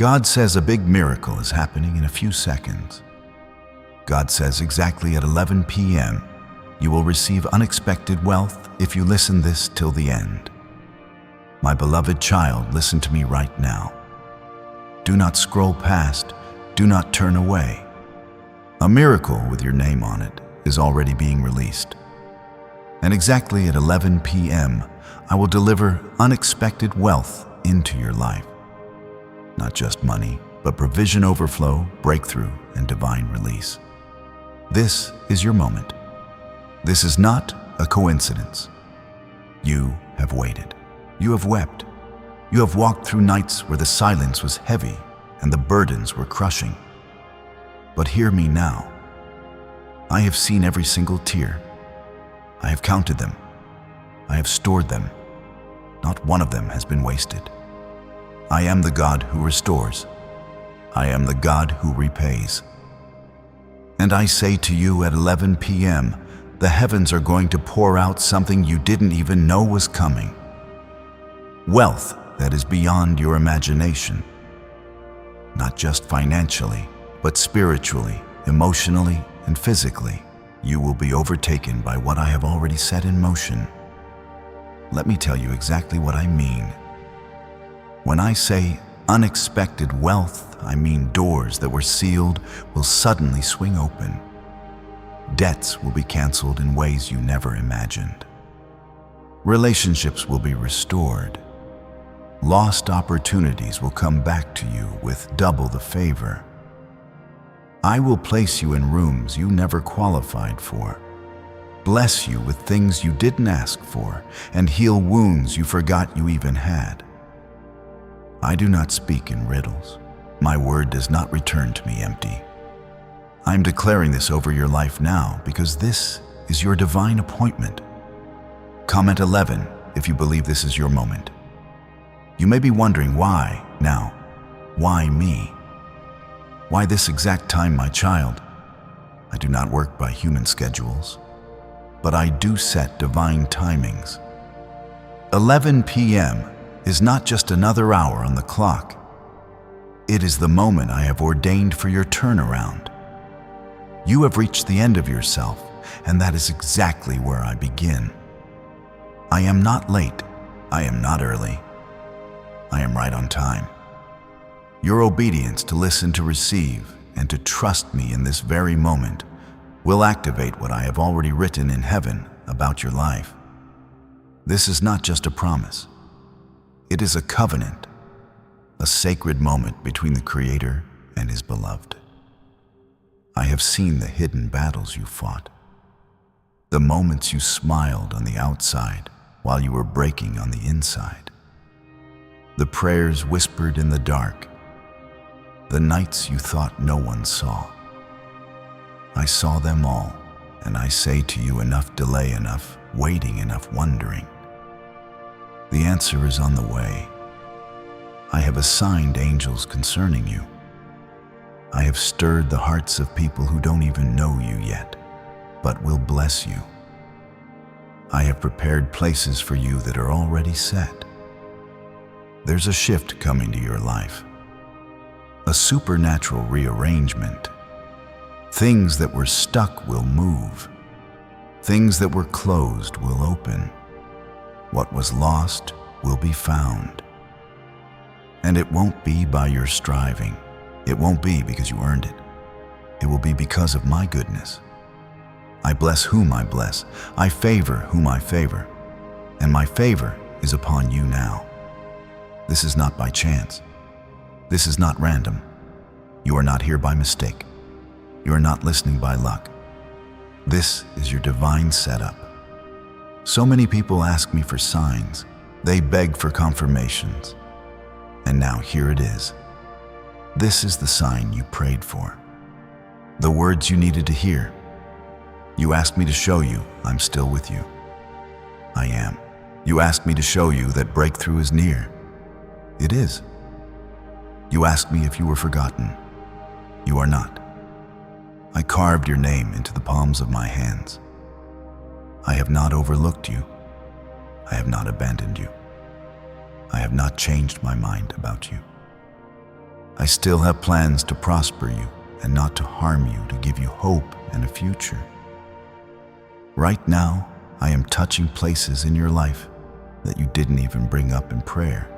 God says a big miracle is happening in a few seconds. God says exactly at 11 p.m. you will receive unexpected wealth if you listen this till the end. My beloved child, listen to me right now. Do not scroll past, do not turn away. A miracle with your name on it is already being released. And exactly at 11 p.m., I will deliver unexpected wealth into your life. Not just money, but provision overflow, breakthrough, and divine release. This is your moment. This is not a coincidence. You have waited. You have wept. You have walked through nights where the silence was heavy and the burdens were crushing. But hear me now. I have seen every single tear. I have counted them. I have stored them. Not one of them has been wasted. I am the God who restores. I am the God who repays. And I say to you at 11 p.m., the heavens are going to pour out something you didn't even know was coming. Wealth that is beyond your imagination. Not just financially, but spiritually, emotionally, and physically. You will be overtaken by what I have already set in motion. Let me tell you exactly what I mean. When I say unexpected wealth, I mean doors that were sealed will suddenly swing open. Debts will be canceled in ways you never imagined. Relationships will be restored. Lost opportunities will come back to you with double the favor. I will place you in rooms you never qualified for, bless you with things you didn't ask for, and heal wounds you forgot you even had. I do not speak in riddles. My word does not return to me empty. I am declaring this over your life now because this is your divine appointment. Comment 11 if you believe this is your moment. You may be wondering why now. Why me? Why this exact time, my child? I do not work by human schedules, but I do set divine timings. 11 p.m. is not just another hour on the clock. It is the moment I have ordained for your turnaround. You have reached the end of yourself, and that is exactly where I begin. I am not late. I am not early. I am right on time. Your obedience to listen, to receive, and to trust me in this very moment will activate what I have already written in heaven about your life. This is not just a promise. It is a covenant, a sacred moment between the Creator and His beloved. I have seen the hidden battles you fought, the moments you smiled on the outside while you were breaking on the inside, the prayers whispered in the dark, the nights you thought no one saw. I saw them all, and I say to you, enough delay, enough waiting, enough wondering. The answer is on the way. I have assigned angels concerning you. I have stirred the hearts of people who don't even know you yet, but will bless you. I have prepared places for you that are already set. There's a shift coming to your life, a supernatural rearrangement. Things that were stuck will move. Things that were closed will open. What was lost will be found. And it won't be by your striving. It won't be because you earned it. It will be because of my goodness. I bless whom I bless. I favor whom I favor. And my favor is upon you now. This is not by chance. This is not random. You are not here by mistake. You are not listening by luck. This is your divine setup. So many people ask me for signs. They beg for confirmations. And now here it is. This is the sign you prayed for. The words you needed to hear. You asked me to show you I'm still with you. I am. You asked me to show you that breakthrough is near. It is. You asked me if you were forgotten. You are not. I carved your name into the palms of my hands. I have not overlooked you. I have not abandoned you. I have not changed my mind about you. I still have plans to prosper you and not to harm you, to give you hope and a future. Right now, I am touching places in your life that you didn't even bring up in prayer.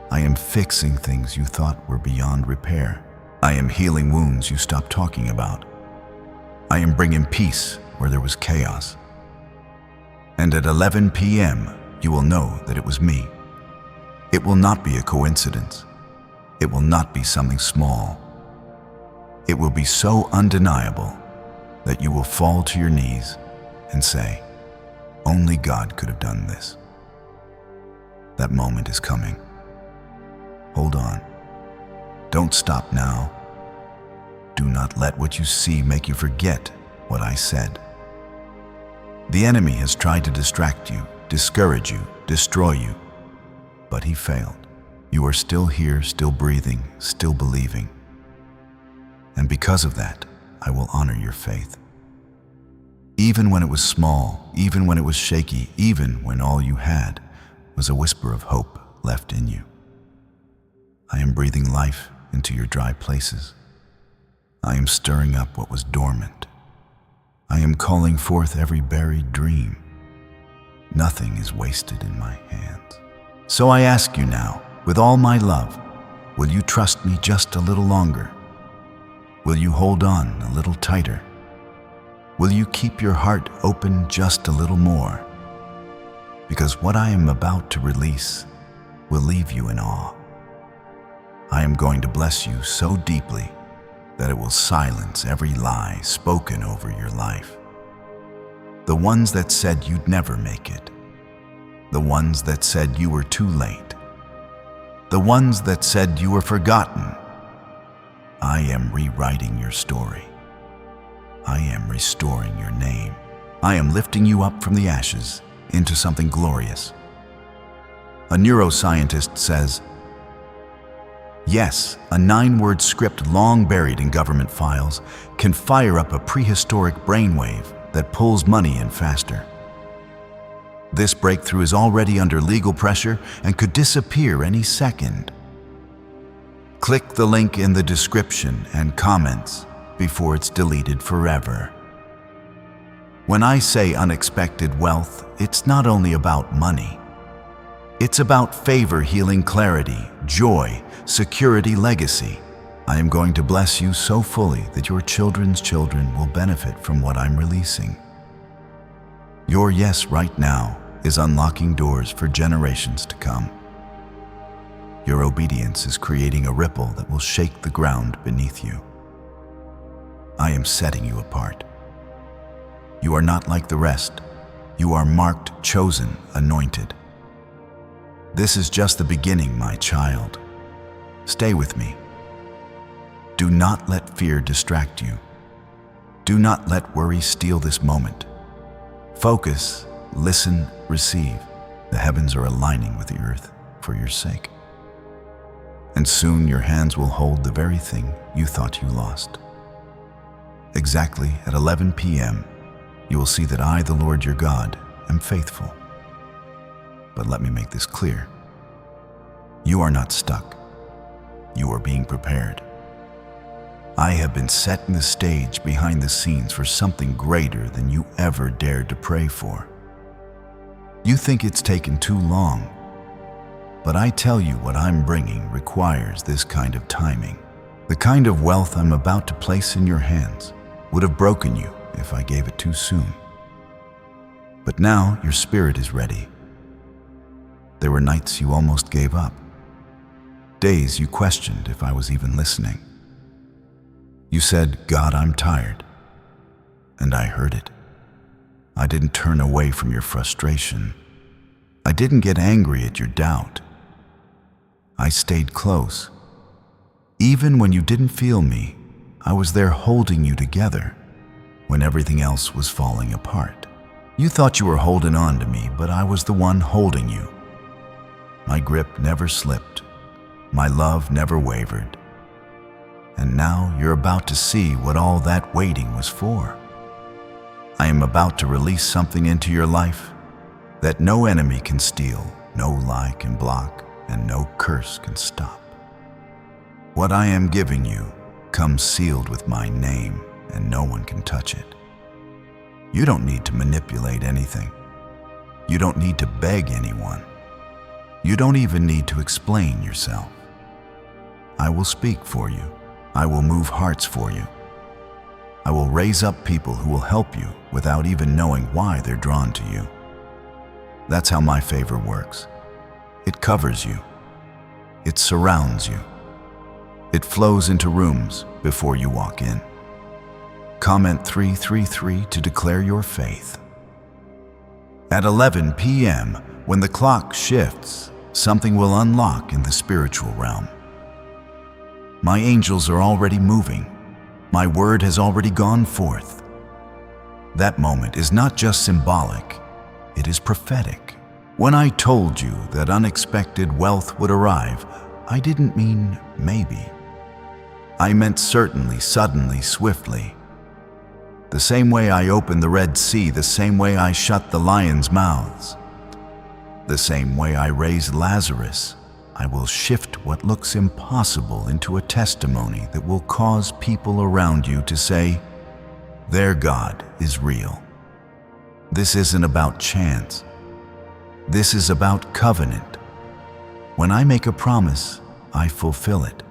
I am fixing things you thought were beyond repair. I am healing wounds you stopped talking about. I am bringing peace where there was chaos. And at 11 p.m., you will know that it was me. It will not be a coincidence. It will not be something small. It will be so undeniable that you will fall to your knees and say, "Only God could have done this." That moment is coming. Hold on. Don't stop now. Do not let what you see make you forget what I said. The enemy has tried to distract you, discourage you, destroy you, but he failed. You are still here, still breathing, still believing. And because of that, I will honor your faith. Even when it was small, even when it was shaky, even when all you had was a whisper of hope left in you. I am breathing life into your dry places. I am stirring up what was dormant. I am calling forth every buried dream. Nothing is wasted in my hands. So I ask you now, with all my love, will you trust me just a little longer? Will you hold on a little tighter? Will you keep your heart open just a little more? Because what I am about to release will leave you in awe. I am going to bless you so deeply that it will silence every lie spoken over your life. The ones that said you'd never make it. The ones that said you were too late. The ones that said you were forgotten. I am rewriting your story. I am restoring your name. I am lifting you up from the ashes into something glorious. A neuroscientist says, yes, a 9-word script long buried in government files can fire up a prehistoric brainwave that pulls money in faster. This breakthrough is already under legal pressure and could disappear any second. Click the link in the description and comments before it's deleted forever. When I say unexpected wealth, it's not only about money. It's about favor, healing, clarity, joy, security, legacy. I am going to bless you so fully that your children's children will benefit from what I'm releasing. Your yes right now is unlocking doors for generations to come. Your obedience is creating a ripple that will shake the ground beneath you. I am setting you apart. You are not like the rest. You are marked, chosen, anointed. This is just the beginning, my child. Stay with me. Do not let fear distract you. Do not let worry steal this moment. Focus, listen, receive. The heavens are aligning with the earth for your sake. And soon your hands will hold the very thing you thought you lost. Exactly at 11 p.m., you will see that I, the Lord your God, am faithful. But let me make this clear. You are not stuck. You are being prepared. I have been setting the stage behind the scenes for something greater than you ever dared to pray for. You think it's taken too long, but I tell you what I'm bringing requires this kind of timing. The kind of wealth I'm about to place in your hands would have broken you if I gave it too soon. But now your spirit is ready. There were nights you almost gave up. Days you questioned if I was even listening. You said, "God, I'm tired." And I heard it. I didn't turn away from your frustration. I didn't get angry at your doubt. I stayed close. Even when you didn't feel me, I was there holding you together when everything else was falling apart. You thought you were holding on to me, but I was the one holding you. My grip never slipped. My love never wavered. And now you're about to see what all that waiting was for. I am about to release something into your life that no enemy can steal, no lie can block, and no curse can stop. What I am giving you comes sealed with my name, and no one can touch it. You don't need to manipulate anything. You don't need to beg anyone. You don't even need to explain yourself. I will speak for you. I will move hearts for you. I will raise up people who will help you without even knowing why they're drawn to you. That's how my favor works. It covers you. It surrounds you. It flows into rooms before you walk in. Comment 333 to declare your faith. At 11 p.m., when the clock shifts, something will unlock in the spiritual realm. My angels are already moving. My word has already gone forth. That moment is not just symbolic, it is prophetic. When I told you that unexpected wealth would arrive, I didn't mean maybe. I meant certainly, suddenly, swiftly. The same way I opened the Red Sea, the same way I shut the lions' mouths, the same way I raised Lazarus, I will shift what looks impossible into a testimony that will cause people around you to say, their God is real. This isn't about chance. This is about covenant. When I make a promise, I fulfill it.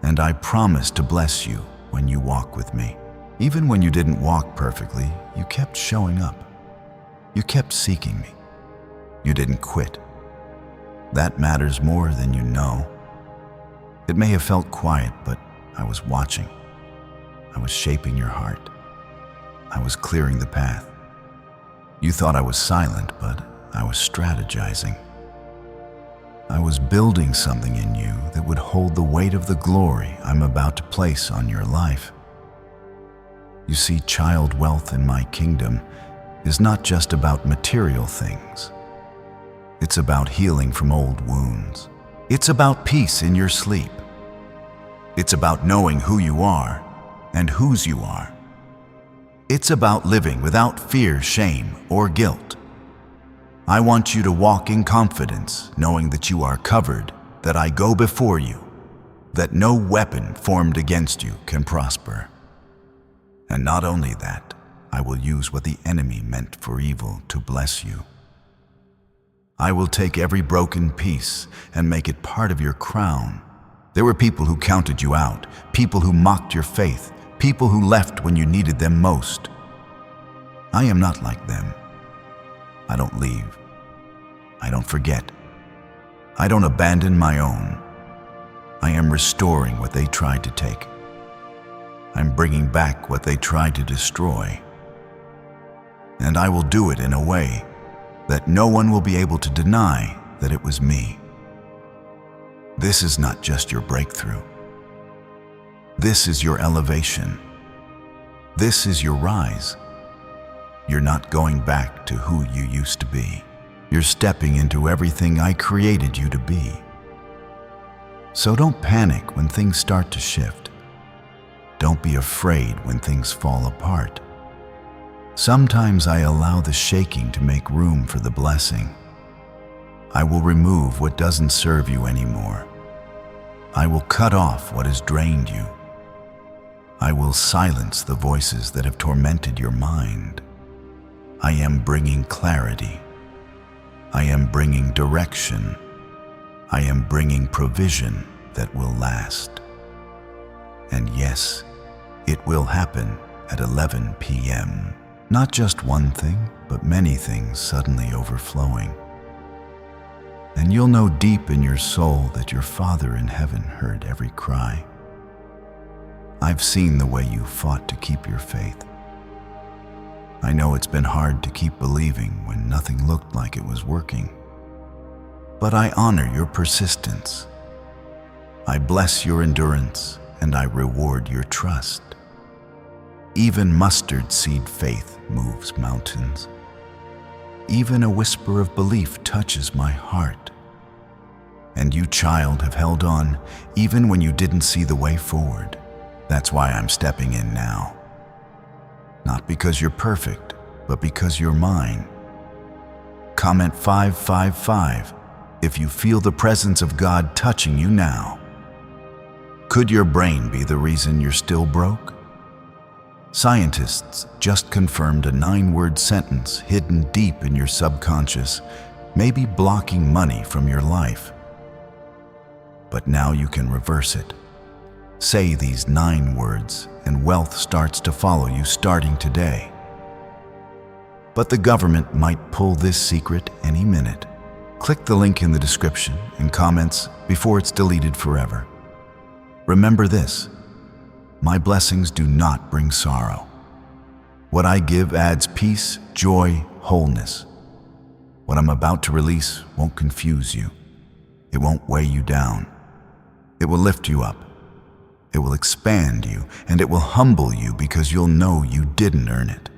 And I promise to bless you when you walk with me. Even when you didn't walk perfectly, you kept showing up. You kept seeking me. You didn't quit. That matters more than you know. It may have felt quiet, but I was watching. I was shaping your heart. I was clearing the path. You thought I was silent, but I was strategizing. I was building something in you that would hold the weight of the glory I'm about to place on your life. You see, child wealth in my kingdom is not just about material things. It's about healing from old wounds. It's about peace in your sleep. It's about knowing who you are and whose you are. It's about living without fear, shame, or guilt. I want you to walk in confidence, knowing that you are covered, that I go before you, that no weapon formed against you can prosper. And not only that, I will use what the enemy meant for evil to bless you. I will take every broken piece and make it part of your crown. There were people who counted you out, people who mocked your faith, people who left when you needed them most. I am not like them. I don't leave. I don't forget. I don't abandon my own. I am restoring what they tried to take. I'm bringing back what they tried to destroy. And I will do it in a way that no one will be able to deny that it was me. This is not just your breakthrough. This is your elevation. This is your rise. You're not going back to who you used to be. You're stepping into everything I created you to be. So don't panic when things start to shift. Don't be afraid when things fall apart. Sometimes I allow the shaking to make room for the blessing. I will remove what doesn't serve you anymore. I will cut off what has drained you. I will silence the voices that have tormented your mind. I am bringing clarity. I am bringing direction. I am bringing provision that will last. And yes, it will happen at 11 p.m. Not just one thing, but many things suddenly overflowing. And you'll know deep in your soul that your Father in heaven heard every cry. I've seen the way you fought to keep your faith. I know it's been hard to keep believing when nothing looked like it was working. But I honor your persistence. I bless your endurance, and I reward your trust. Even mustard seed faith moves mountains. Even a whisper of belief touches my heart. And you, child, have held on even when you didn't see the way forward. That's why I'm stepping in now. Not because you're perfect, but because you're mine. Comment 555 if you feel the presence of God touching you now. Could your brain be the reason you're still broke? Scientists just confirmed a 9-word sentence hidden deep in your subconscious may be blocking money from your life. But now you can reverse it. Say these 9 words and wealth starts to follow you starting today. But the government might pull this secret any minute. Click the link in the description and comments before it's deleted forever. Remember this: my blessings do not bring sorrow. What I give adds peace, joy, wholeness. What I'm about to release won't confuse you. It won't weigh you down. It will lift you up. It will expand you, and it will humble you because you'll know you didn't earn it.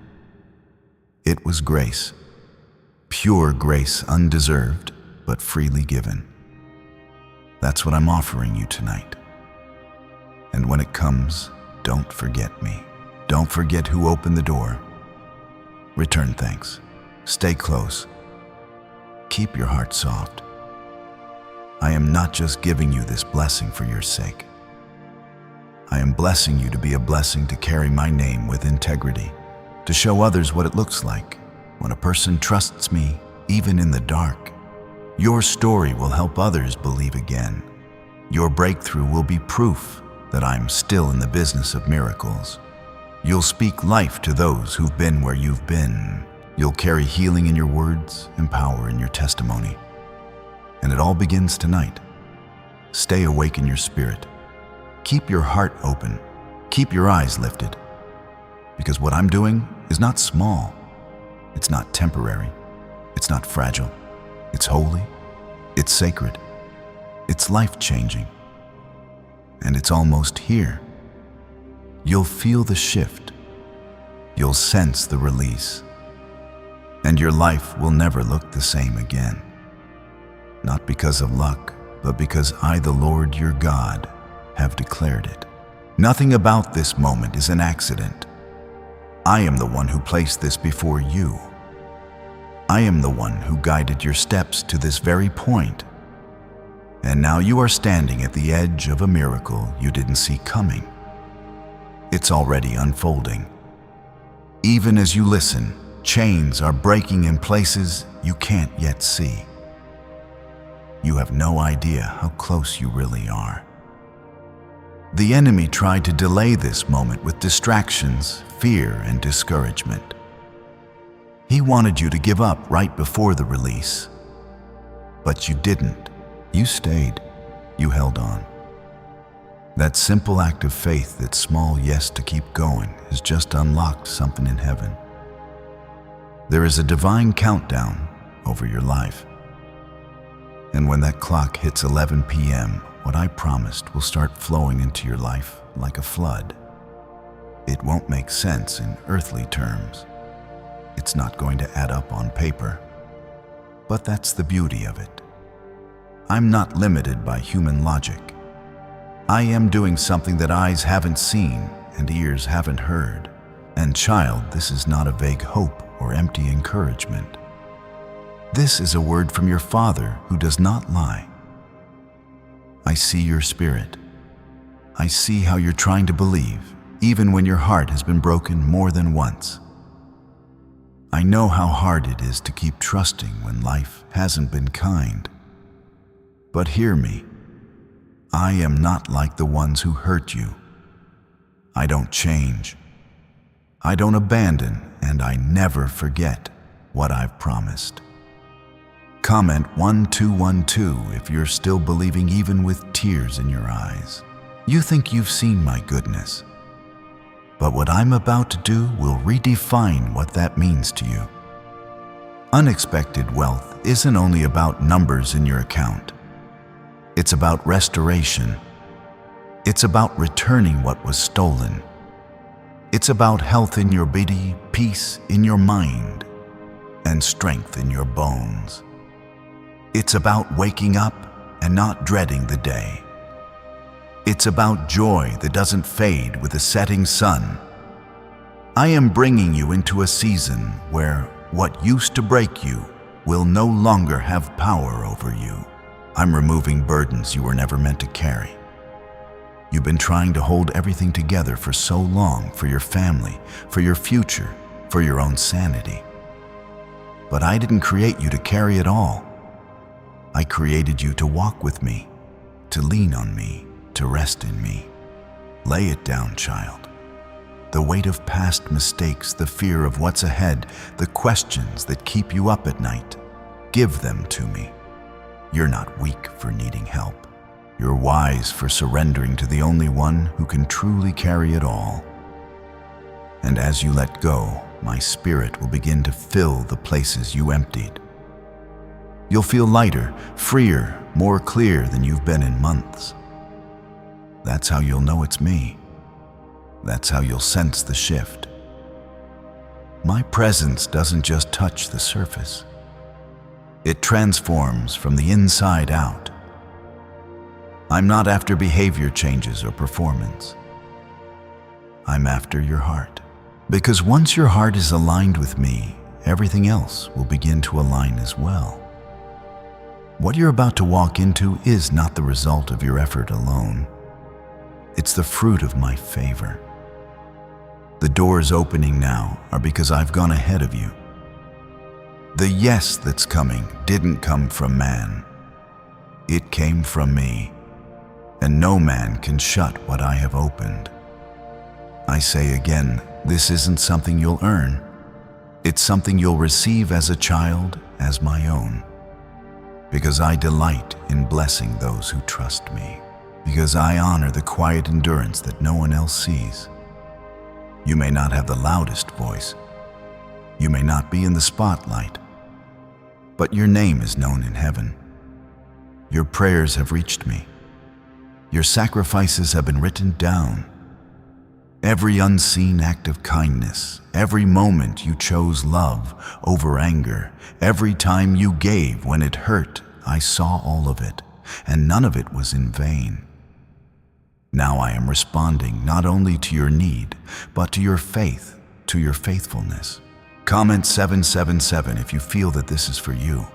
It was grace. Pure grace, undeserved, but freely given. That's what I'm offering you tonight. And when it comes, don't forget me. Don't forget who opened the door. Return thanks. Stay close. Keep your heart soft. I am not just giving you this blessing for your sake. I am blessing you to be a blessing, to carry my name with integrity, to show others what it looks like when a person trusts me, even in the dark. Your story will help others believe again. Your breakthrough will be proof that I'm still in the business of miracles. You'll speak life to those who've been where you've been. You'll carry healing in your words and power in your testimony. And it all begins tonight. Stay awake in your spirit. Keep your heart open. Keep your eyes lifted. Because what I'm doing is not small. It's not temporary. It's not fragile. It's holy. It's sacred. It's life-changing. And it's almost here. You'll feel the shift. You'll sense the release. And your life will never look the same again. Not because of luck, but because I, the Lord your God, have declared it. Nothing about this moment is an accident. I am the one who placed this before you. I am the one who guided your steps to this very point. And now you are standing at the edge of a miracle you didn't see coming. It's already unfolding. Even as you listen, chains are breaking in places you can't yet see. You have no idea how close you really are. The enemy tried to delay this moment with distractions, fear, and discouragement. He wanted you to give up right before the release. But you didn't. You stayed. You held on. That simple act of faith, that small yes to keep going, has just unlocked something in heaven. There is a divine countdown over your life. And when that clock hits 11 p.m., what I promised will start flowing into your life like a flood. It won't make sense in earthly terms. It's not going to add up on paper. But that's the beauty of it. I'm not limited by human logic. I am doing something that eyes haven't seen and ears haven't heard. And child, this is not a vague hope or empty encouragement. This is a word from your Father who does not lie. I see your spirit. I see how you're trying to believe, even when your heart has been broken more than once. I know how hard it is to keep trusting when life hasn't been kind. But hear me. I am not like the ones who hurt you. I don't change. I don't abandon, and I never forget what I've promised. Comment 1212 if you're still believing, even with tears in your eyes. You think you've seen my goodness. But what I'm about to do will redefine what that means to you. Unexpected wealth isn't only about numbers in your account. It's about restoration. It's about returning what was stolen. It's about health in your body, peace in your mind, and strength in your bones. It's about waking up and not dreading the day. It's about joy that doesn't fade with the setting sun. I am bringing you into a season where what used to break you will no longer have power over you. I'm removing burdens you were never meant to carry. You You've been trying to hold everything together for so long, for your family, for your future, for your own sanity. But I didn't create you to carry it all. I created you to walk with me, to lean on me, to rest in me. Lay it down, child. The weight of past mistakes, the fear of what's ahead, the questions that keep you up at night, give them to me. You're not weak for needing help. You're wise for surrendering to the only one who can truly carry it all. And as you let go, my spirit will begin to fill the places you emptied. You'll feel lighter, freer, more clear than you've been in months. That's how you'll know it's me. That's how you'll sense the shift. My presence doesn't just touch the surface. It transforms from the inside out. I'm not after behavior changes or performance. I'm after your heart. Because once your heart is aligned with me, everything else will begin to align as well. What you're about to walk into is not the result of your effort alone. It's the fruit of my favor. The doors opening now are because I've gone ahead of you. The yes that's coming didn't come from man. It came from me, and no man can shut what I have opened. I say again, this isn't something you'll earn. It's something you'll receive as a child, as my own. Because I delight in blessing those who trust me. Because I honor the quiet endurance that no one else sees. You may not have the loudest voice. You may not be in the spotlight. But your name is known in heaven. Your prayers have reached me. Your sacrifices have been written down. Every unseen act of kindness, every moment you chose love over anger, every time you gave when it hurt, I saw all of it, and none of it was in vain. Now I am responding not only to your need, but to your faith, to your faithfulness. Comment 777 if you feel that this is for you.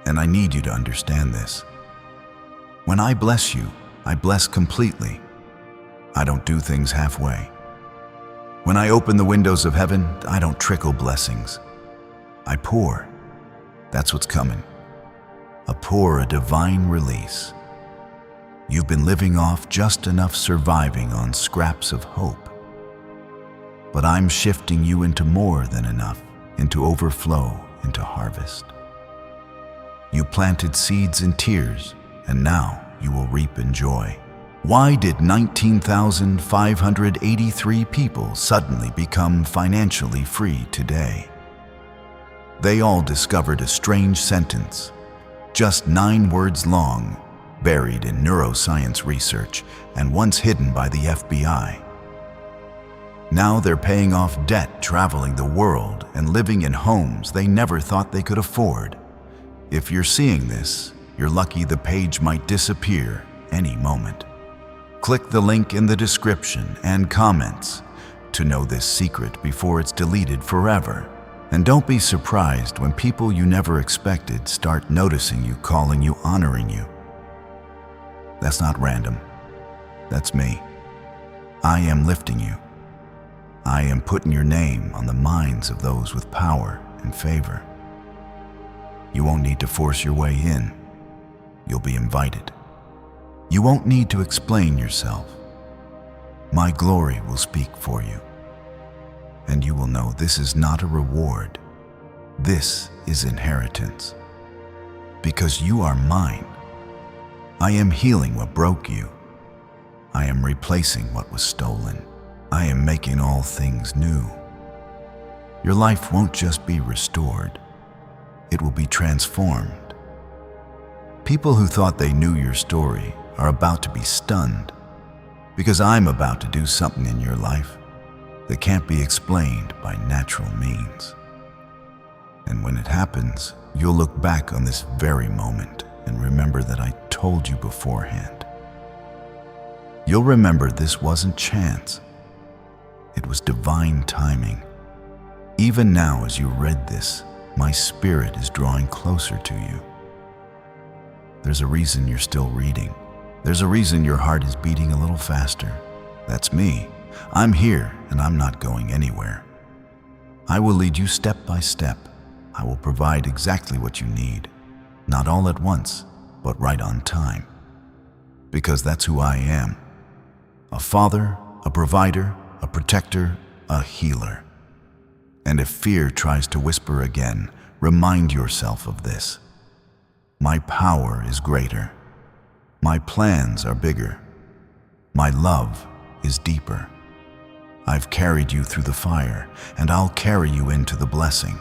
And I need you to understand this. When I bless you, I bless completely. I don't do things halfway. When I open the windows of heaven, I don't trickle blessings. I pour. That's what's coming. A divine release. You've been living off just enough surviving on scraps of hope. But I'm shifting you into more than enough, into overflow, into harvest. You planted seeds in tears, and now you will reap in joy. Why did 19,583 people suddenly become financially free today? They all discovered a strange sentence, just 9 words long, buried in neuroscience research and once hidden by the FBI. Now they're paying off debt, traveling the world, and living in homes they never thought they could afford. If you're seeing this, you're lucky the page might disappear any moment. Click the link in the description and comments to know this secret before it's deleted forever. And don't be surprised when people you never expected start noticing you, calling you, honoring you. That's not random. That's me. I am lifting you. I am putting your name on the minds of those with power and favor. You won't need to force your way in. You'll be invited. You won't need to explain yourself. My glory will speak for you. And you will know this is not a reward. This is inheritance. Because you are mine. I am healing what broke you. I am replacing what was stolen. I am making all things new. Your life won't just be restored. It will be transformed. People who thought they knew your story are about to be stunned, because I'm about to do something in your life that can't be explained by natural means. And when it happens, you'll look back on this very moment and remember that I told you beforehand. You'll remember this wasn't chance. It was divine timing. Even now, as you read this, my spirit is drawing closer to you. There's a reason you're still reading. There's a reason your heart is beating a little faster. That's me. I'm here and I'm not going anywhere. I will lead you step by step. I will provide exactly what you need. Not all at once, but right on time. Because that's who I am. A father, a provider, a protector, a healer. And if fear tries to whisper again, remind yourself of this. My power is greater. My plans are bigger. My love is deeper. I've carried you through the fire, and I'll carry you into the blessing.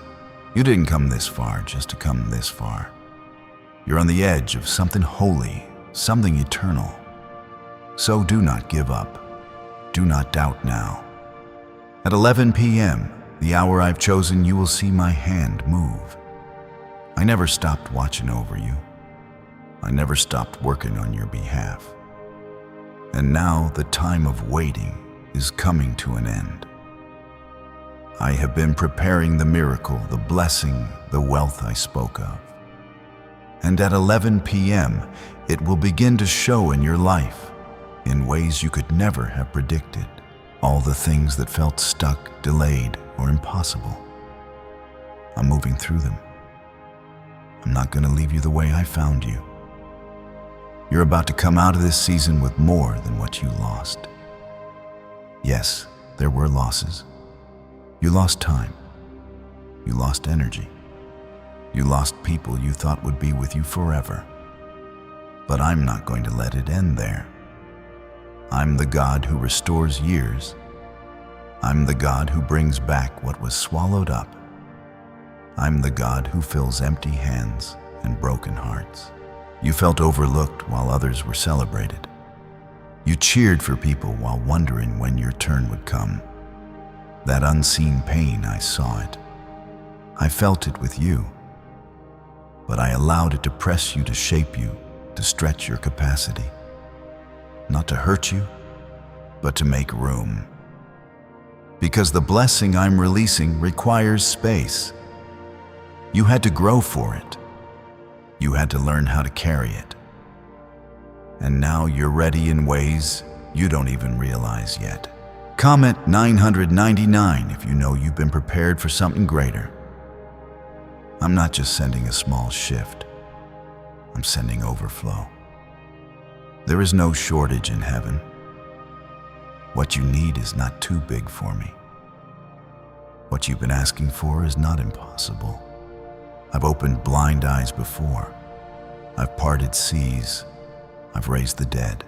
You didn't come this far just to come this far. You're on the edge of something holy, something eternal. So do not give up. Do not doubt now. At 11 p.m., the hour I've chosen, you will see my hand move. I never stopped watching over you. I never stopped working on your behalf. And now the time of waiting is coming to an end. I have been preparing the miracle, the blessing, the wealth I spoke of. And at 11 p.m., it will begin to show in your life in ways you could never have predicted. All the things that felt stuck, delayed, or impossible. I'm moving through them. I'm not going to leave you the way I found you. You're about to come out of this season with more than what you lost. Yes, there were losses. You lost time. You lost energy. You lost people you thought would be with you forever. But I'm not going to let it end there. I'm the God who restores years. I'm the God who brings back what was swallowed up. I'm the God who fills empty hands and broken hearts. You felt overlooked while others were celebrated. You cheered for people while wondering when your turn would come. That unseen pain, I saw it. I felt it with you. But I allowed it to press you, to shape you, to stretch your capacity. Not to hurt you, but to make room. Because the blessing I'm releasing requires space. You had to grow for it. You had to learn how to carry it. And now you're ready in ways you don't even realize yet. Comment 999 if you know you've been prepared for something greater. I'm not just sending a small shift. I'm sending overflow. There is no shortage in heaven. What you need is not too big for me. What you've been asking for is not impossible. I've opened blind eyes before. I've parted seas. I've raised the dead.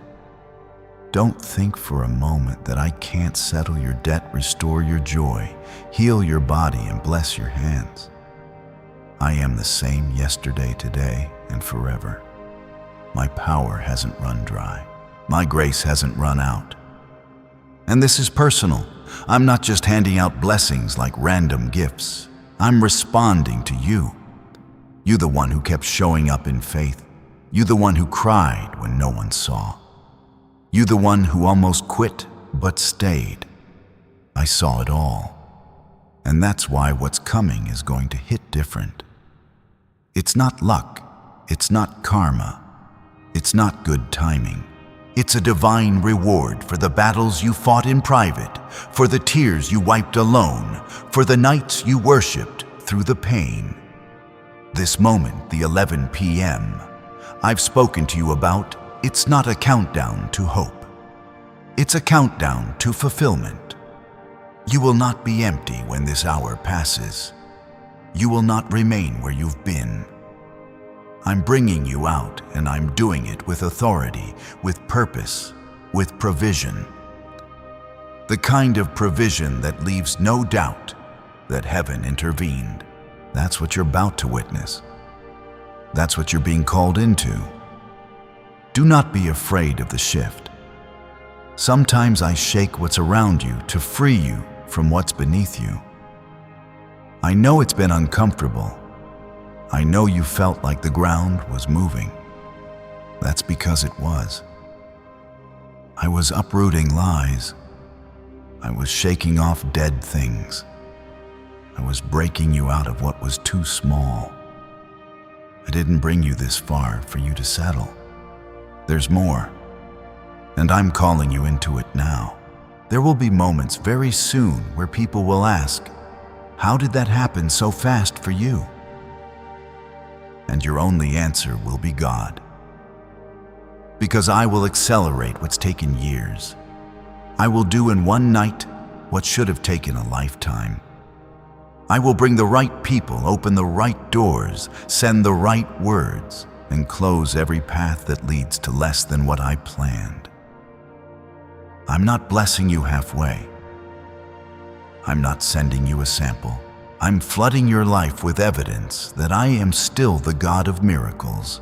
Don't think for a moment that I can't settle your debt, restore your joy, heal your body, and bless your hands. I am the same yesterday, today, and forever. My power hasn't run dry. My grace hasn't run out. And this is personal. I'm not just handing out blessings like random gifts. I'm responding to you. You, the one who kept showing up in faith. You, the one who cried when no one saw. You, the one who almost quit but stayed. I saw it all. And that's why what's coming is going to hit different. It's not luck. It's not karma. It's not good timing. It's a divine reward for the battles you fought in private, for the tears you wiped alone, for the nights you worshipped through the pain. This moment, the 11 p.m., I've spoken to you about, it's not a countdown to hope. It's a countdown to fulfillment. You will not be empty when this hour passes. You will not remain where you've been. I'm bringing you out, and I'm doing it with authority, with purpose, with provision. The kind of provision that leaves no doubt that heaven intervened. That's what you're about to witness. That's what you're being called into. Do not be afraid of the shift. Sometimes I shake what's around you to free you from what's beneath you. I know it's been uncomfortable. I know you felt like the ground was moving. That's because it was. I was uprooting lies. I was shaking off dead things. I was breaking you out of what was too small. I didn't bring you this far for you to settle. There's more. and I'm calling you into it now. There will be moments very soon where people will ask, "How did that happen so fast for you?" And your only answer will be God. Because I will accelerate what's taken years. I will do in one night what should have taken a lifetime. I will bring the right people, open the right doors, send the right words, and close every path that leads to less than what I planned. I'm not blessing you halfway. I'm not sending you a sample. I'm flooding your life with evidence that I am still the God of miracles.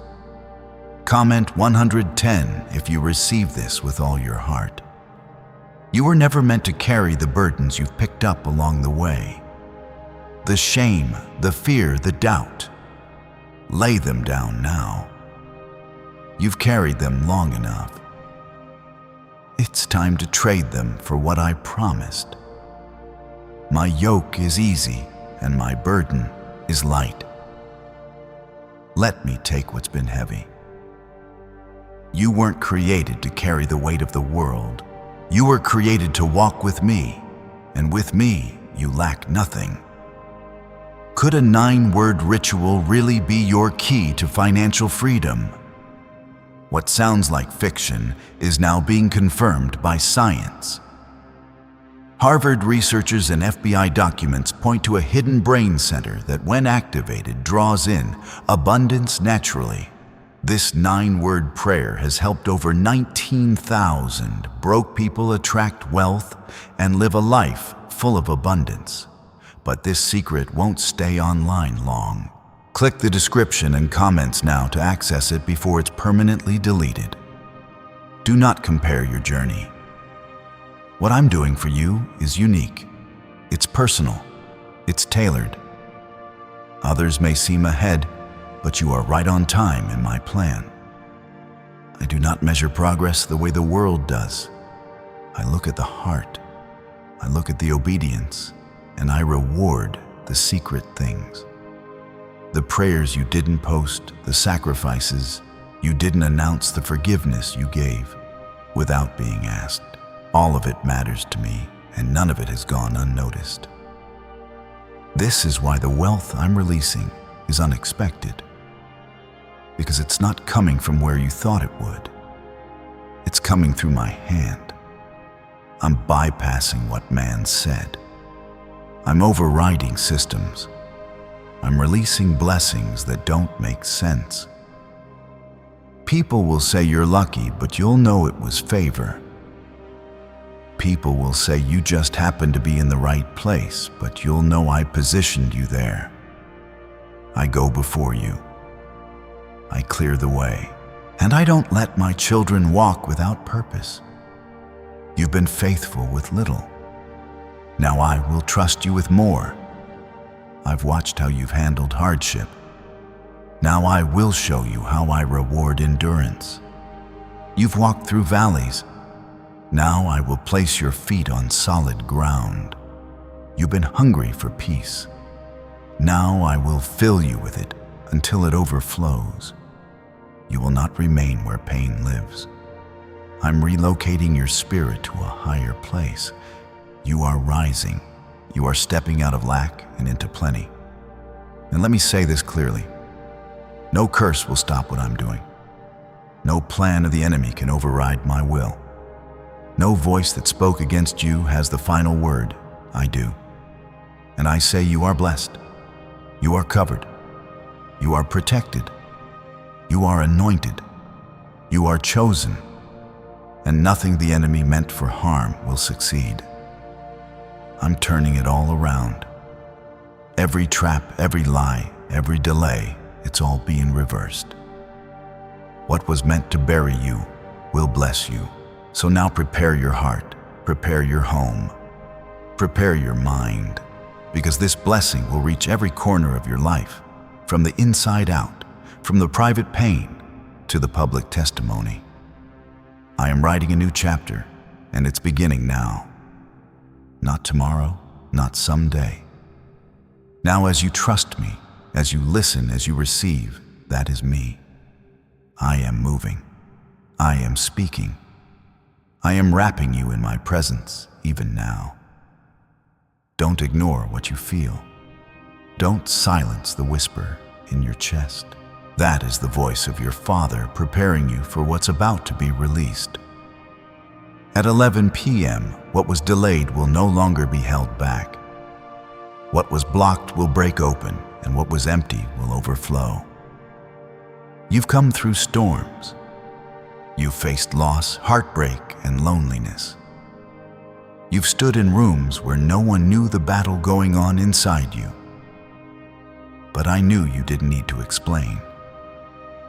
Comment 110 if you receive this with all your heart. You were never meant to carry the burdens you've picked up along the way. The shame, the fear, the doubt. Lay them down now. You've carried them long enough. It's time to trade them for what I promised. My yoke is easy and my burden is light. Let me take what's been heavy. You weren't created to carry the weight of the world. You were created to walk with me, and with me you lack nothing. Could a 9-word ritual really be your key to financial freedom? What sounds like fiction is now being confirmed by science. Harvard researchers and FBI documents point to a hidden brain center that, when activated, draws in abundance naturally. This 9-word prayer has helped over 19,000 broke people attract wealth and live a life full of abundance. But this secret won't stay online long. Click the description and comments now to access it before it's permanently deleted. Do not compare your journey. What I'm doing for you is unique. It's personal. It's tailored. Others may seem ahead, but you are right on time in my plan. I do not measure progress the way the world does. I look at the heart. I look at the obedience, and I reward the secret things. The prayers you didn't post, the sacrifices you didn't announce, the forgiveness you gave without being asked. All of it matters to me, and none of it has gone unnoticed. This is why the wealth I'm releasing is unexpected. Because it's not coming from where you thought it would. It's coming through my hand. I'm bypassing what man said. I'm overriding systems. I'm releasing blessings that don't make sense. People will say you're lucky, but you'll know it was favor. People will say you just happened to be in the right place, but you'll know I positioned you there. I go before you. I clear the way, and I don't let my children walk without purpose. You've been faithful with little. Now I will trust you with more. I've watched how you've handled hardship. Now I will show you how I reward endurance. You've walked through valleys. Now I will place your feet on solid ground. You've been hungry for peace. Now I will fill you with it until it overflows. You will not remain where pain lives. I'm relocating your spirit to a higher place. You are rising. You are stepping out of lack and into plenty. And let me say this clearly. No curse will stop what I'm doing. No plan of the enemy can override my will. No voice that spoke against you has the final word. I do. And I say you are blessed. You are covered. You are protected. You are anointed. You are chosen. And nothing the enemy meant for harm will succeed. I'm turning it all around. Every trap, every lie, every delay, it's all being reversed. What was meant to bury you will bless you. So now prepare your heart, prepare your home, prepare your mind, because this blessing will reach every corner of your life, from the inside out, from the private pain to the public testimony. I am writing a new chapter, and it's beginning now. Not tomorrow, not someday. Now as you trust me, as you listen, as you receive, that is me. I am moving. I am speaking. I am wrapping you in my presence even now. Don't ignore what you feel. Don't silence the whisper in your chest. That is the voice of your Father preparing you for what's about to be released. At 11 p.m., what was delayed will no longer be held back. What was blocked will break open, and what was empty will overflow. You've come through storms. You've faced loss, heartbreak, and loneliness. You've stood in rooms where no one knew the battle going on inside you. But I knew you didn't need to explain.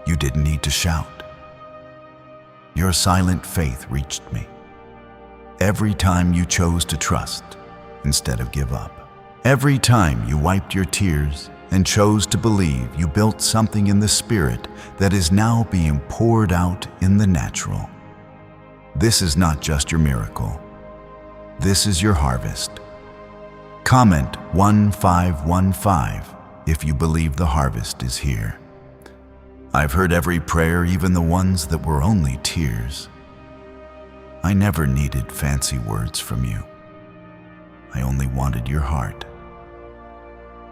You didn't need to shout. Your silent faith reached me. Every time you chose to trust instead of give up. Every time you wiped your tears and chose to believe, you built something in the spirit that is now being poured out in the natural. This is not just your miracle. This is your harvest. Comment 1515 if you believe the harvest is here. I've heard every prayer, even the ones that were only tears. I never needed fancy words from you. I only wanted your heart.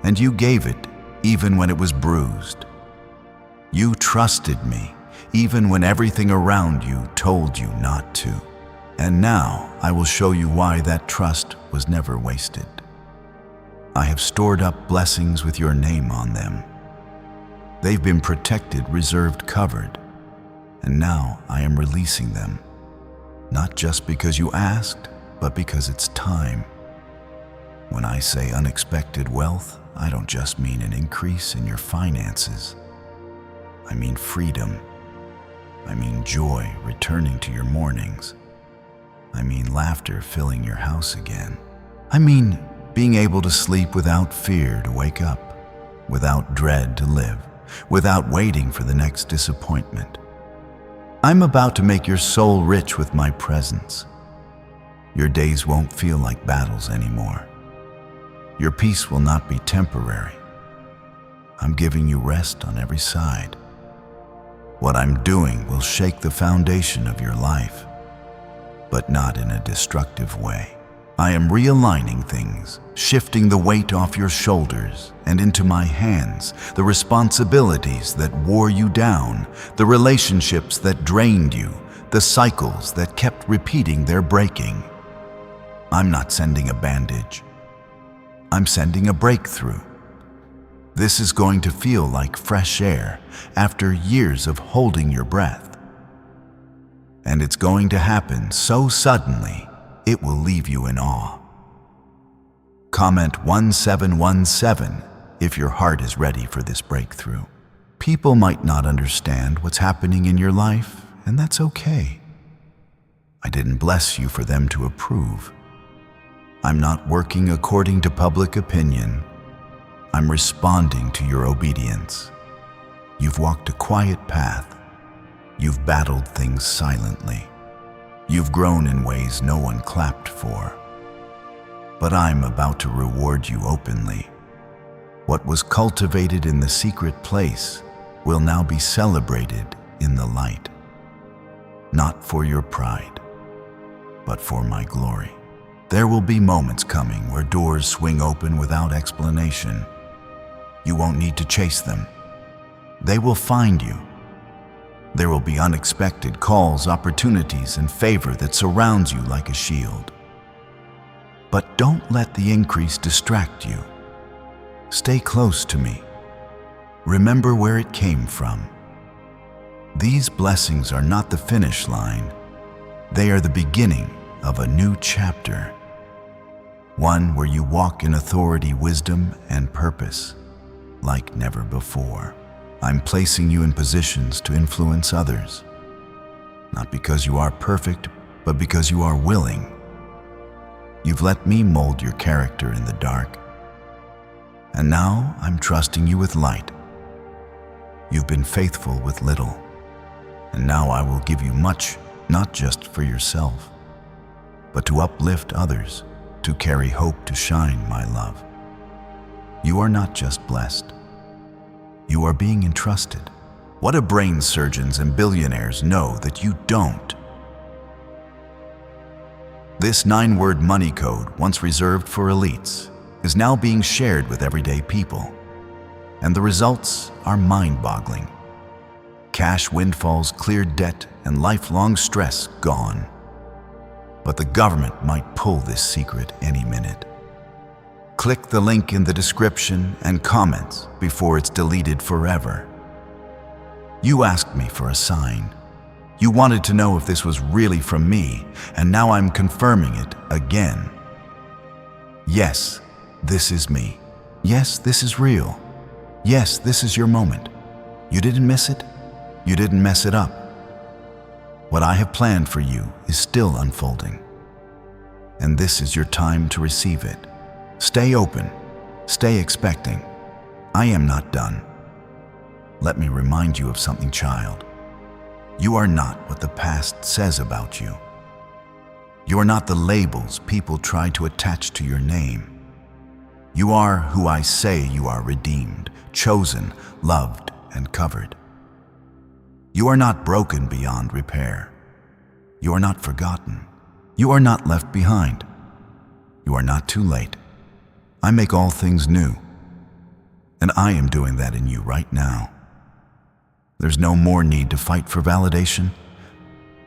And you gave it even when it was bruised. You trusted me even when everything around you told you not to. And now I will show you why that trust was never wasted. I have stored up blessings with your name on them. They've been protected, reserved, covered. And now I am releasing them. Not just because you asked, but because it's time. When I say unexpected wealth, I don't just mean an increase in your finances. I mean freedom. I mean joy returning to your mornings. I mean laughter filling your house again. I mean being able to sleep without fear to wake up, without dread to live, without waiting for the next disappointment. I'm about to make your soul rich with my presence. Your days won't feel like battles anymore. Your peace will not be temporary. I'm giving you rest on every side. What I'm doing will shake the foundation of your life, but not in a destructive way. I am realigning things, shifting the weight off your shoulders and into my hands, the responsibilities that wore you down, the relationships that drained you, the cycles that kept repeating their breaking. I'm not sending a bandage. I'm sending a breakthrough. This is going to feel like fresh air after years of holding your breath. And it's going to happen so suddenly, it will leave you in awe. Comment 1717 if your heart is ready for this breakthrough. People might not understand what's happening in your life, and that's okay. I didn't bless you for them to approve. I'm not working according to public opinion. I'm responding to your obedience. You've walked a quiet path. You've battled things silently. You've grown in ways no one clapped for. But I'm about to reward you openly. What was cultivated in the secret place will now be celebrated in the light. Not for your pride, but for my glory. There will be moments coming where doors swing open without explanation. You won't need to chase them. They will find you. There will be unexpected calls, opportunities, and favor that surrounds you like a shield. But don't let the increase distract you. Stay close to me. Remember where it came from. These blessings are not the finish line. They are the beginning of a new chapter. One where you walk in authority, wisdom, and purpose like never before. I'm placing you in positions to influence others, not because you are perfect, but because you are willing. You've let me mold your character in the dark, and now I'm trusting you with light. You've been faithful with little, and now I will give you much, not just for yourself, but to uplift others, to carry hope, to shine my love. You are not just blessed. You are being entrusted. What do brain surgeons and billionaires know that you don't? This 9-word money code, once reserved for elites, is now being shared with everyday people. And the results are mind-boggling. Cash windfalls, clear debt, and lifelong stress gone. But the government might pull this secret any minute. Click the link in the description and comments before it's deleted forever. You asked me for a sign. You wanted to know if this was really from me, and now I'm confirming it again. Yes, this is me. Yes, this is real. Yes, this is your moment. You didn't miss it. You didn't mess it up. What I have planned for you is still unfolding. And this is your time to receive it. Stay open. Stay expecting. I am not done. Let me remind you of something, child. You are not what the past says about you. You are not the labels people try to attach to your name. You are who I say you are: redeemed, chosen, loved, and covered. You are not broken beyond repair. You are not forgotten. You are not left behind. You are not too late. I make all things new, and I am doing that in you right now. There's no more need to fight for validation.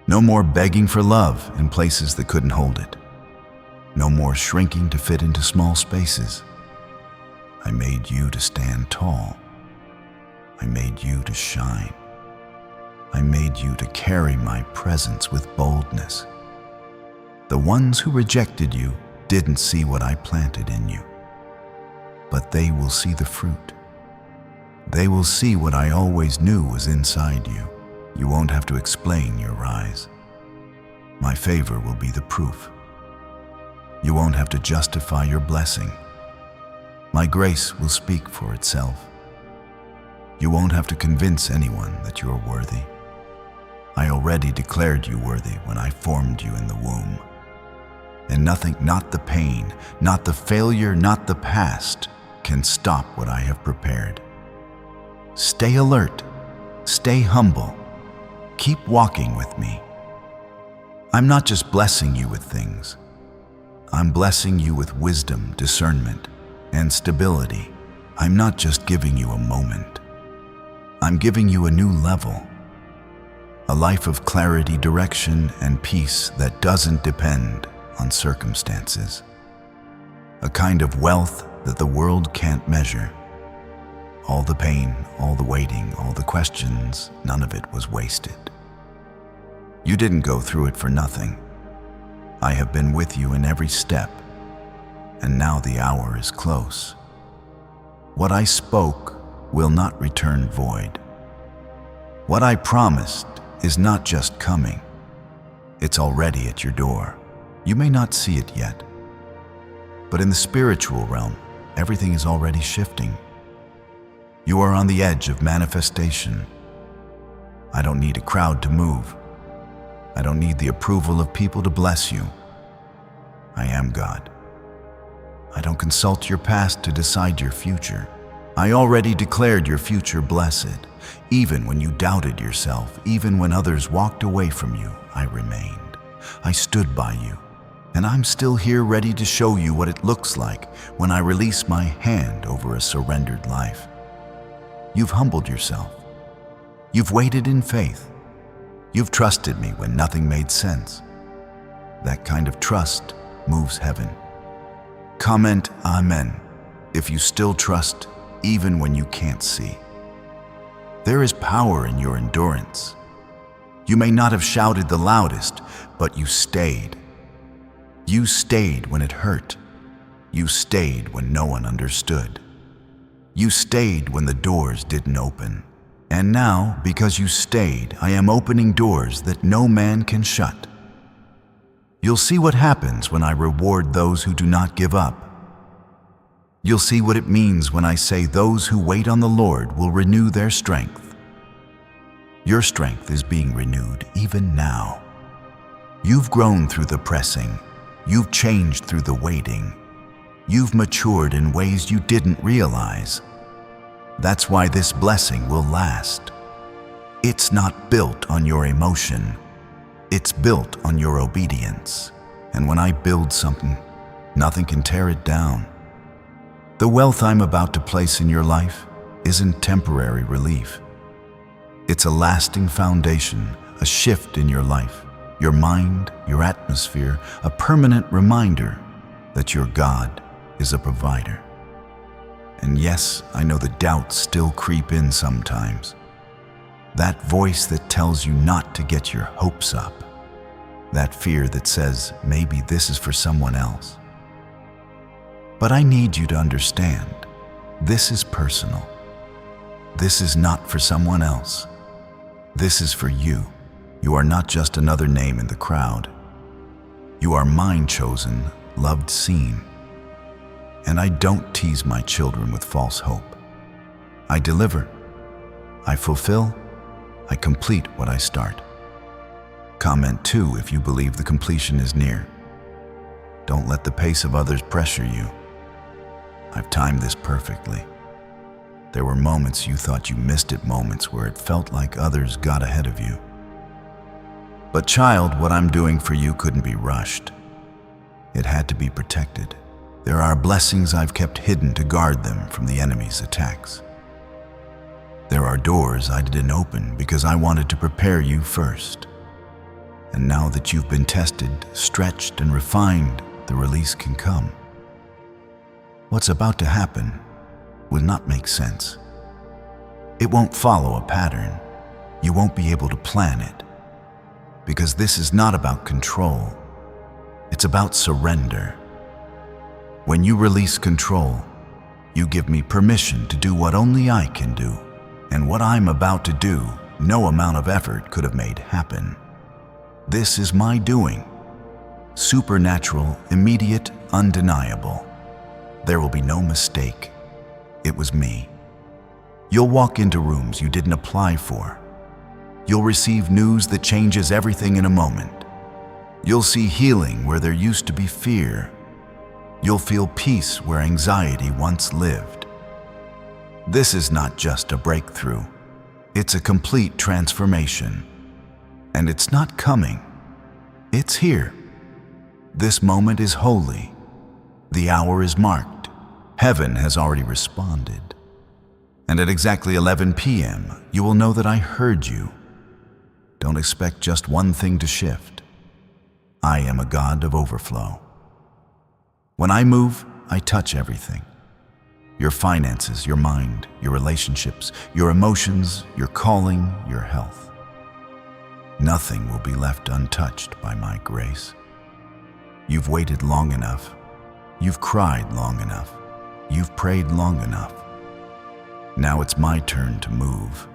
No more begging for love in places that couldn't hold it. No more shrinking to fit into small spaces. I made you to stand tall. I made you to shine. I made you to carry my presence with boldness. The ones who rejected you didn't see what I planted in you, but they will see the fruit. They will see what I always knew was inside you. You won't have to explain your rise. My favor will be the proof. You won't have to justify your blessing. My grace will speak for itself. You won't have to convince anyone that you are worthy. I already declared you worthy when I formed you in the womb. And nothing, not the pain, not the failure, not the past, can stop what I have prepared. Stay alert. Stay humble. Keep walking with me. I'm not just blessing you with things. I'm blessing you with wisdom, discernment, and stability. I'm not just giving you a moment. I'm giving you a new level. A life of clarity, direction, and peace that doesn't depend on circumstances. A kind of wealth that the world can't measure. All the pain, all the waiting, all the questions, none of it was wasted. You didn't go through it for nothing. I have been with you in every step, and now the hour is close. What I spoke will not return void. What I promised is not just coming. It's already at your door. You may not see it yet, but in the spiritual realm, everything is already shifting. You are on the edge of manifestation. I don't need a crowd to move. I don't need the approval of people to bless you. I am God. I don't consult your past to decide your future. I already declared your future blessed. Even when you doubted yourself, even when others walked away from you, I remained. I stood by you, and I'm still here ready to show you what it looks like when I release my hand over a surrendered life. You've humbled yourself. You've waited in faith. You've trusted me when nothing made sense. That kind of trust moves heaven. Comment Amen if you still trust even when you can't see. There is power in your endurance. You may not have shouted the loudest, but you stayed. You stayed when it hurt. You stayed when no one understood. You stayed when the doors didn't open. And now, because you stayed, I am opening doors that no man can shut. You'll see what happens when I reward those who do not give up. You'll see what it means when I say those who wait on the Lord will renew their strength. Your strength is being renewed even now. You've grown through the pressing. You've changed through the waiting. You've matured in ways you didn't realize. That's why this blessing will last. It's not built on your emotion. It's built on your obedience. And when I build something, nothing can tear it down. The wealth I'm about to place in your life isn't temporary relief. It's a lasting foundation, a shift in your life, your mind, your atmosphere, a permanent reminder that your God is a provider. And yes, I know the doubts still creep in sometimes. That voice that tells you not to get your hopes up. That fear that says, maybe this is for someone else. But I need you to understand, this is personal. This is not for someone else. This is for you. You are not just another name in the crowd. You are mine chosen, loved seen. And I don't tease my children with false hope. I deliver. I fulfill. I complete what I start. Comment 2 if you believe the completion is near. Don't let the pace of others pressure you. I've timed this perfectly. There were moments you thought you missed it, moments where it felt like others got ahead of you. But child, what I'm doing for you couldn't be rushed. It had to be protected. There are blessings I've kept hidden to guard them from the enemy's attacks. There are doors I didn't open because I wanted to prepare you first. And now that you've been tested, stretched, and refined, the release can come. What's about to happen will not make sense. It won't follow a pattern. You won't be able to plan it. Because this is not about control. It's about surrender. When you release control, you give me permission to do what only I can do. And what I'm about to do, no amount of effort could have made happen. This is my doing. Supernatural, immediate, undeniable. There will be no mistake. It was me. You'll walk into rooms you didn't apply for. You'll receive news that changes everything in a moment. You'll see healing where there used to be fear. You'll feel peace where anxiety once lived. This is not just a breakthrough. It's a complete transformation. And it's not coming. It's here. This moment is holy. The hour is marked. Heaven has already responded. And at exactly 11 p.m., you will know that I heard you. Don't expect just one thing to shift. I am a God of overflow. When I move, I touch everything. Your finances, your mind, your relationships, your emotions, your calling, your health. Nothing will be left untouched by my grace. You've waited long enough. You've cried long enough. You've prayed long enough. Now it's my turn to move.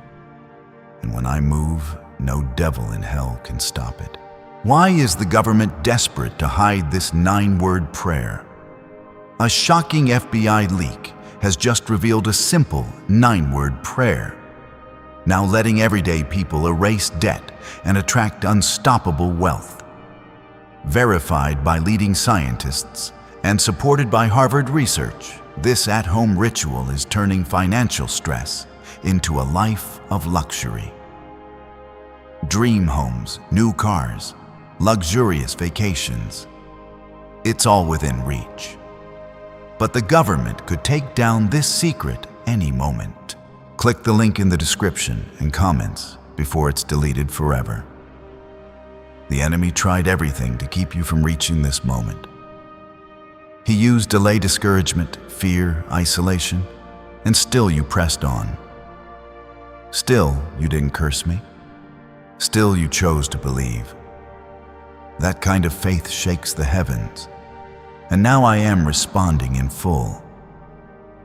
And when I move, no devil in hell can stop it. Why is the government desperate to hide this 9-word prayer? A shocking FBI leak has just revealed a simple 9-word prayer, now letting everyday people erase debt and attract unstoppable wealth. Verified by leading scientists and supported by Harvard research, this at-home ritual is turning financial stress into a life of luxury. Dream homes, new cars, luxurious vacations. It's all within reach. But the government could take down this secret any moment. Click the link in the description and comments before it's deleted forever. The enemy tried everything to keep you from reaching this moment. He used delay, discouragement, fear, isolation, and still you pressed on. Still you didn't curse me. Still you chose to believe. That kind of faith shakes the heavens. And now I am responding in full.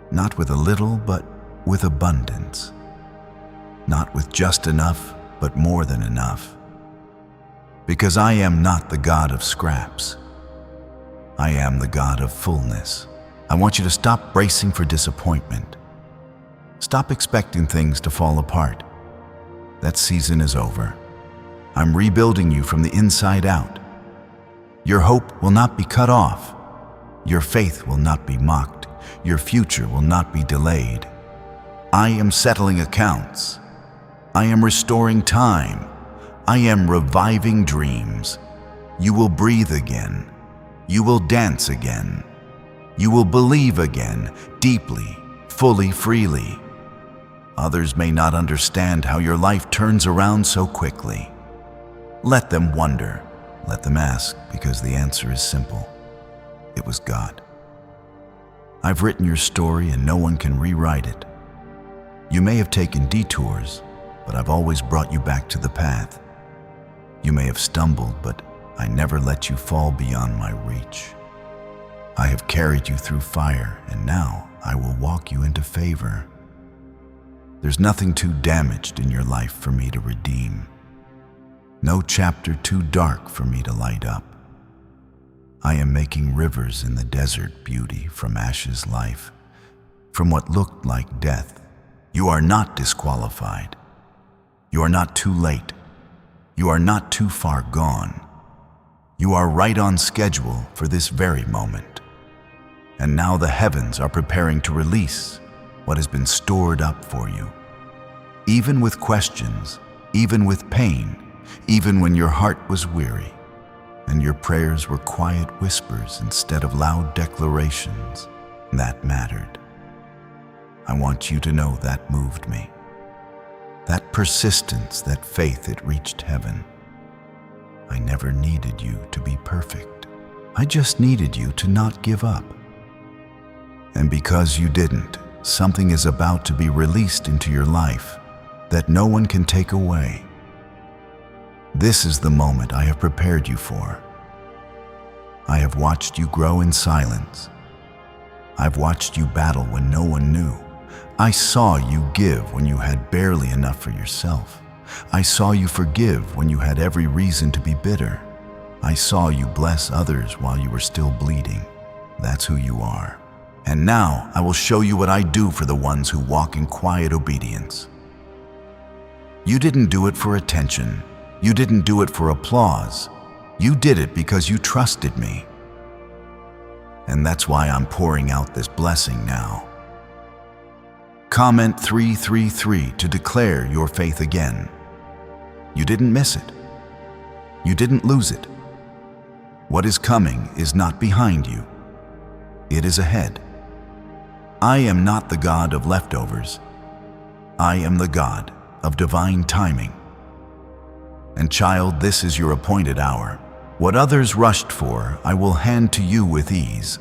Not with a little, but with abundance. Not with just enough, but more than enough. Because I am not the God of scraps. I am the God of fullness. I want you to stop bracing for disappointment. Stop expecting things to fall apart. That season is over. I'm rebuilding you from the inside out. Your hope will not be cut off. Your faith will not be mocked. Your future will not be delayed. I am settling accounts. I am restoring time. I am reviving dreams. You will breathe again. You will dance again. You will believe again, deeply, fully, freely. Others may not understand how your life turns around so quickly. Let them wonder. Let them ask, because the answer is simple. It was God. I've written your story and no one can rewrite it. You may have taken detours, but I've always brought you back to the path. You may have stumbled, but I never let you fall beyond my reach. I have carried you through fire, and now I will walk you into favor. There's nothing too damaged in your life for me to redeem. No chapter too dark for me to light up. I am making rivers in the desert beauty from ashes life, from what looked like death. You are not disqualified. You are not too late. You are not too far gone. You are right on schedule for this very moment. And now the heavens are preparing to release what has been stored up for you. Even with questions, even with pain, even when your heart was weary, and your prayers were quiet whispers instead of loud declarations, that mattered. I want you to know that moved me. That persistence, that faith, it reached heaven. I never needed you to be perfect. I just needed you to not give up. And because you didn't, something is about to be released into your life that no one can take away. This is the moment I have prepared you for. I have watched you grow in silence. I've watched you battle when no one knew. I saw you give when you had barely enough for yourself. I saw you forgive when you had every reason to be bitter. I saw you bless others while you were still bleeding. That's who you are. And now I will show you what I do for the ones who walk in quiet obedience. You didn't do it for attention. You didn't do it for applause. You did it because you trusted me. And that's why I'm pouring out this blessing now. Comment 333 to declare your faith again. You didn't miss it. You didn't lose it. What is coming is not behind you. It is ahead. I am not the God of leftovers. I am the God of divine timing. And child, this is your appointed hour. What others rushed for, I will hand to you with ease.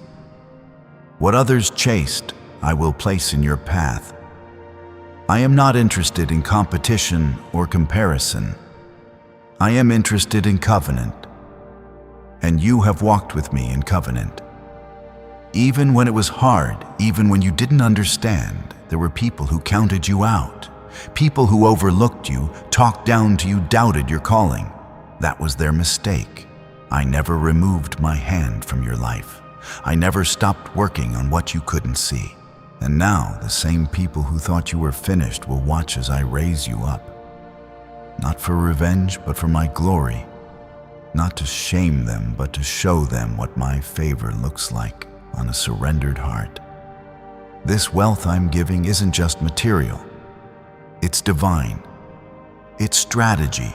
What others chased, I will place in your path. I am not interested in competition or comparison. I am interested in covenant. And you have walked with me in covenant. Even when it was hard, even when you didn't understand, there were people who counted you out. People who overlooked you, talked down to you, doubted your calling. That was their mistake. I never removed my hand from your life. I never stopped working on what you couldn't see. And now the same people who thought you were finished will watch as I raise you up. Not for revenge, but for my glory. Not to shame them, but to show them what my favor looks like on a surrendered heart. This wealth I'm giving isn't just material. It's divine. It's strategy.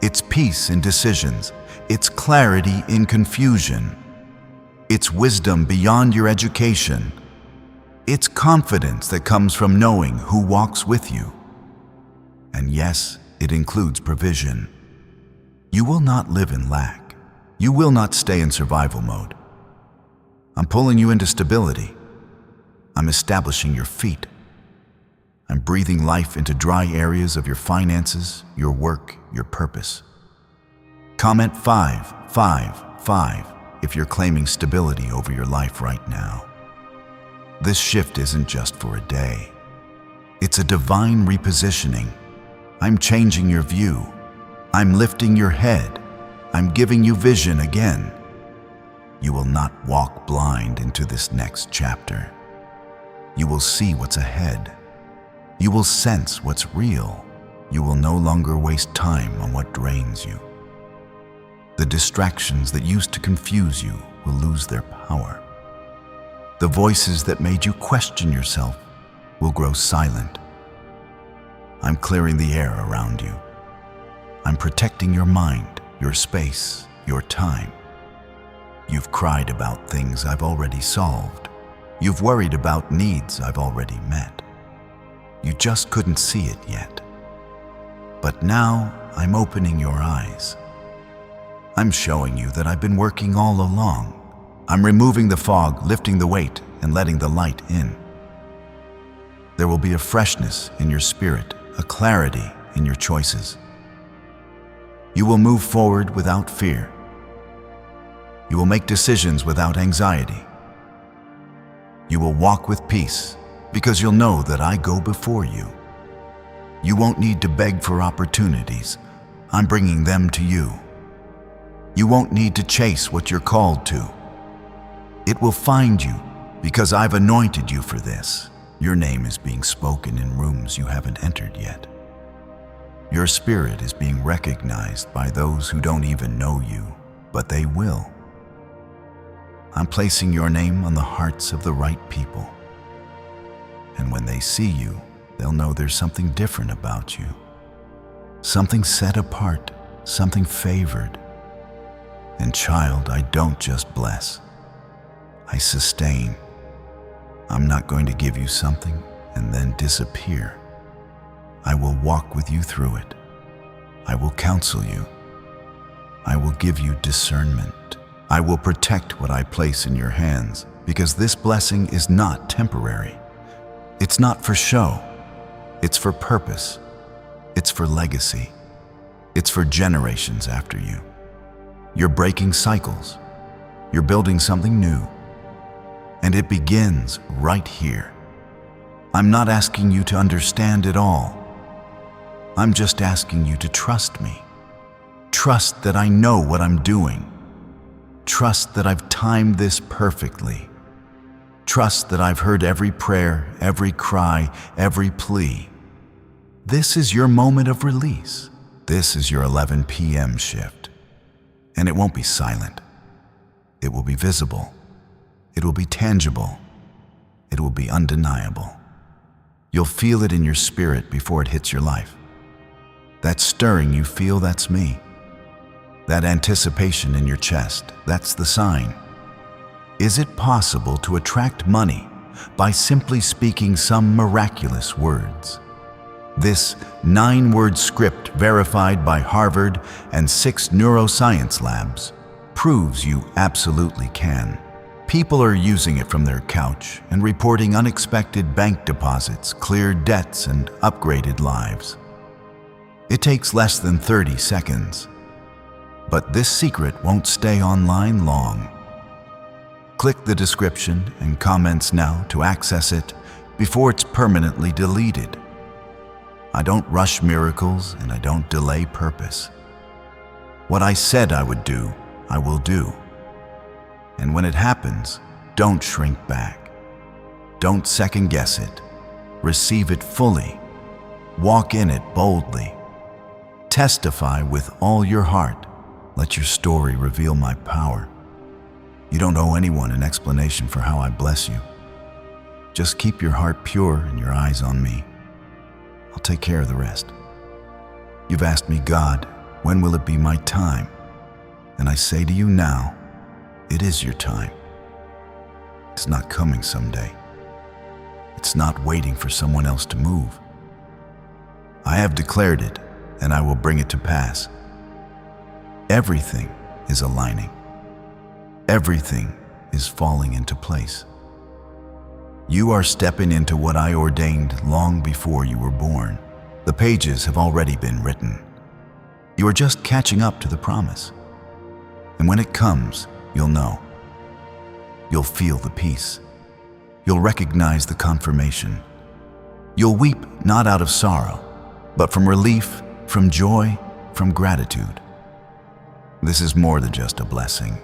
It's peace in decisions. It's clarity in confusion. It's wisdom beyond your education. It's confidence that comes from knowing who walks with you. And yes, it includes provision. You will not live in lack. You will not stay in survival mode. I'm pulling you into stability. I'm establishing your feet. I'm breathing life into dry areas of your finances, your work, your purpose. Comment 555 if you're claiming stability over your life right now. This shift isn't just for a day. It's a divine repositioning. I'm changing your view. I'm lifting your head. I'm giving you vision again. You will not walk blind into this next chapter. You will see what's ahead. You will sense what's real. You will no longer waste time on what drains you. The distractions that used to confuse you will lose their power. The voices that made you question yourself will grow silent. I'm clearing the air around you. I'm protecting your mind, your space, your time. You've cried about things I've already solved. You've worried about needs I've already met. You just couldn't see it yet. But now I'm opening your eyes. I'm showing you that I've been working all along. I'm removing the fog, lifting the weight, and letting the light in. There will be a freshness in your spirit, a clarity in your choices. You will move forward without fear. You will make decisions without anxiety. You will walk with peace because you'll know that I go before you. You won't need to beg for opportunities. I'm bringing them to you. You won't need to chase what you're called to. It will find you because I've anointed you for this. Your name is being spoken in rooms you haven't entered yet. Your spirit is being recognized by those who don't even know you, but they will. I'm placing your name on the hearts of the right people. And when they see you, they'll know there's something different about you. Something set apart, something favored. And child, I don't just bless. I sustain. I'm not going to give you something and then disappear. I will walk with you through it. I will counsel you. I will give you discernment. I will protect what I place in your hands, because this blessing is not temporary. It's not for show. It's for purpose. It's for legacy. It's for generations after you. You're breaking cycles. You're building something new. And it begins right here. I'm not asking you to understand it all. I'm just asking you to trust me. Trust that I know what I'm doing. Trust that I've timed this perfectly. Trust that I've heard every prayer, every cry, every plea. This is your moment of release. This is your 11 p.m. shift. And it won't be silent. It will be visible. It will be tangible. It will be undeniable. You'll feel it in your spirit before it hits your life. That stirring you feel, that's me. That anticipation in your chest, that's the sign. Is it possible to attract money by simply speaking some miraculous words? This 9-word script, verified by Harvard and 6 neuroscience labs, proves you absolutely can. People are using it from their couch and reporting unexpected bank deposits, cleared debts, and upgraded lives. It takes less than 30 seconds. But this secret won't stay online long. Click the description and comments now to access it before it's permanently deleted. I don't rush miracles and I don't delay purpose. What I said I would do, I will do. And when it happens, don't shrink back. Don't second guess it. Receive it fully. Walk in it boldly. Testify with all your heart. Let your story reveal my power. You don't owe anyone an explanation for how I bless you. Just keep your heart pure and your eyes on me. I'll take care of the rest. You've asked me, God, when will it be my time? And I say to you now, it is your time. It's not coming someday. It's not waiting for someone else to move. I have declared it, and I will bring it to pass. Everything is aligning. Everything is falling into place. You are stepping into what I ordained long before you were born. The pages have already been written. You are just catching up to the promise. And when it comes, you'll know. You'll feel the peace. You'll recognize the confirmation. You'll weep not out of sorrow, but from relief, from joy, from gratitude. This is more than just a blessing.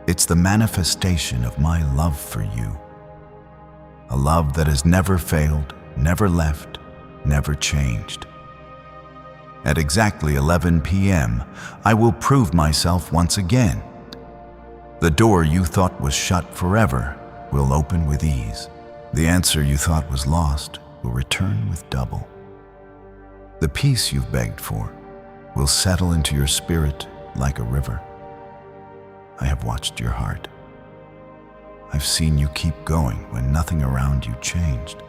It's the manifestation of my love for you. A love that has never failed, never left, never changed. At exactly 11 p.m., I will prove myself once again. The door you thought was shut forever will open with ease. The answer you thought was lost will return with double. The peace you've begged for will settle into your spirit like a river. I have watched your heart. I've seen you keep going when nothing around you changed.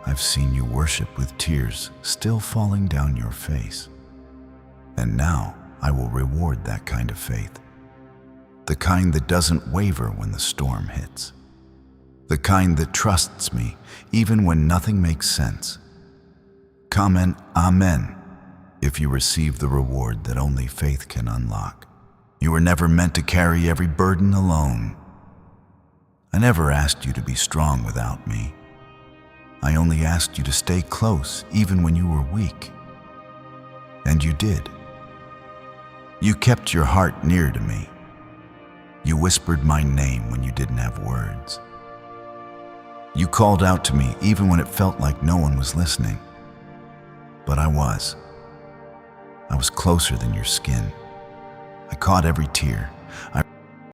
I've seen you worship with tears still falling down your face. And now I will reward that kind of faith. The kind that doesn't waver when the storm hits. The kind that trusts me even when nothing makes sense. Comment Amen if you receive the reward that only faith can unlock. You were never meant to carry every burden alone. I never asked you to be strong without me. I only asked you to stay close even when you were weak. And you did. You kept your heart near to me. You whispered my name when you didn't have words. You called out to me even when it felt like no one was listening. But I was. I was closer than your skin. I caught every tear. I